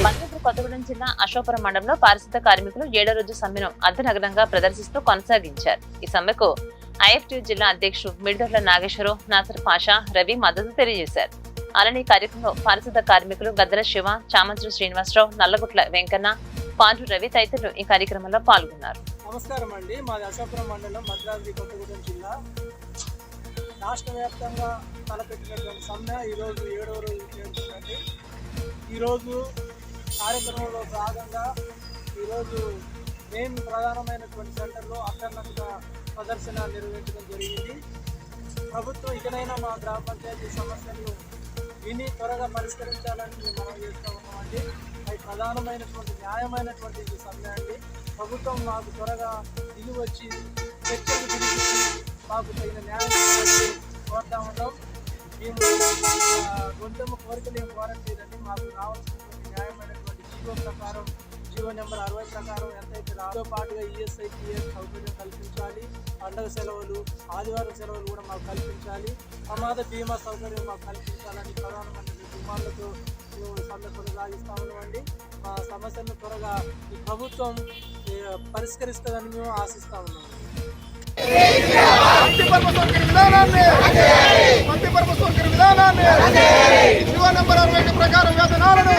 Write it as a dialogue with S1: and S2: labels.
S1: భద్రాద్రి కొత్తగూడెం జిల్లా అశోకపురం మండలంలో పారిశుద్ధ కార్మికులు 7వ రోజు సమ్మెను అర్ధనగరంగా ప్రదర్శిస్తూ కొనసాగించారు. ఈ సమ్మెకు ఐఎఫ్టీ జిల్లా అధ్యక్షుడు మిడిదొడ్ల నాగేశ్వరరావు, నాసర్ పాషా, రవి మద్దతు తెలియజేశారు. అలానే ఈ కార్యక్రమంలో పారిశుద్ధ కార్మికులు గద్దల శివ, చామంత్రి శ్రీనివాసరావు, నల్లగుట్ల వెంకన్న, పాండ్రు రవి తదితరులు ఈ కార్యక్రమంలో పాల్గొన్నారు.
S2: నమస్కారం అండి. మాది అశోకపురం మండలం భద్రాద్రి కొత్తగూడెం జిల్లా. రాష్ట్ర వ్యాప్తంగా తలపెట్టినటువంటి సమ్మె ఈరోజు 7వ రోజు చేరుతుందండి. ఈరోజు కార్యక్రమంలో భాగంగా ఈరోజు మెయిన్ ప్రధానమైనటువంటి సెంటర్లో అక్కర్నంగా ప్రదర్శన నిర్వహించడం జరిగింది. ప్రభుత్వం ఇకనైనా మా గ్రామ పంచాయతీ సమస్యలు విని త్వరగా పరిష్కరించాలని మేము మనం చేస్తూ ఉన్నామండి. అది ప్రధానమైనటువంటి న్యాయమైనటువంటి సమ్మె అండి. ప్రభుత్వం మాకు త్వరగా దిగి వచ్చి చర్చలు పిలిచి మాకు తగిన న్యాయం కోరుతా ఉన్నాం. మేము గొంతమ్మ కోరికలు ఏం కోరట్లేదండి. మాకు రావాల్సినటువంటి న్యాయమైనటువంటి జీవో ప్రకారం, జీవో నెంబర్ 60 ప్రకారం ఎంతైతే రాతో పాటుగా ఈఎస్ఐ, పిఎఫ్ సౌకర్యం కల్పించాలి. పండుగ సెలవులు, ఆదివారం సెలవులు కూడా మాకు కల్పించాలి. ప్రమాద బీమా సౌకర్యం మాకు కల్పించాలని ప్రధానమైన డిమాండ్లతో సమ్మె కొనసాగిస్తూ ఉన్నామండి. మా సమస్యలను త్వరగా ఈ ప్రభుత్వం పరిష్కరిస్తుందని మేము ఆశిస్తూ ఉన్నాము.
S3: జీవో నెంబర్ 60 ప్రకారం వేతనాలను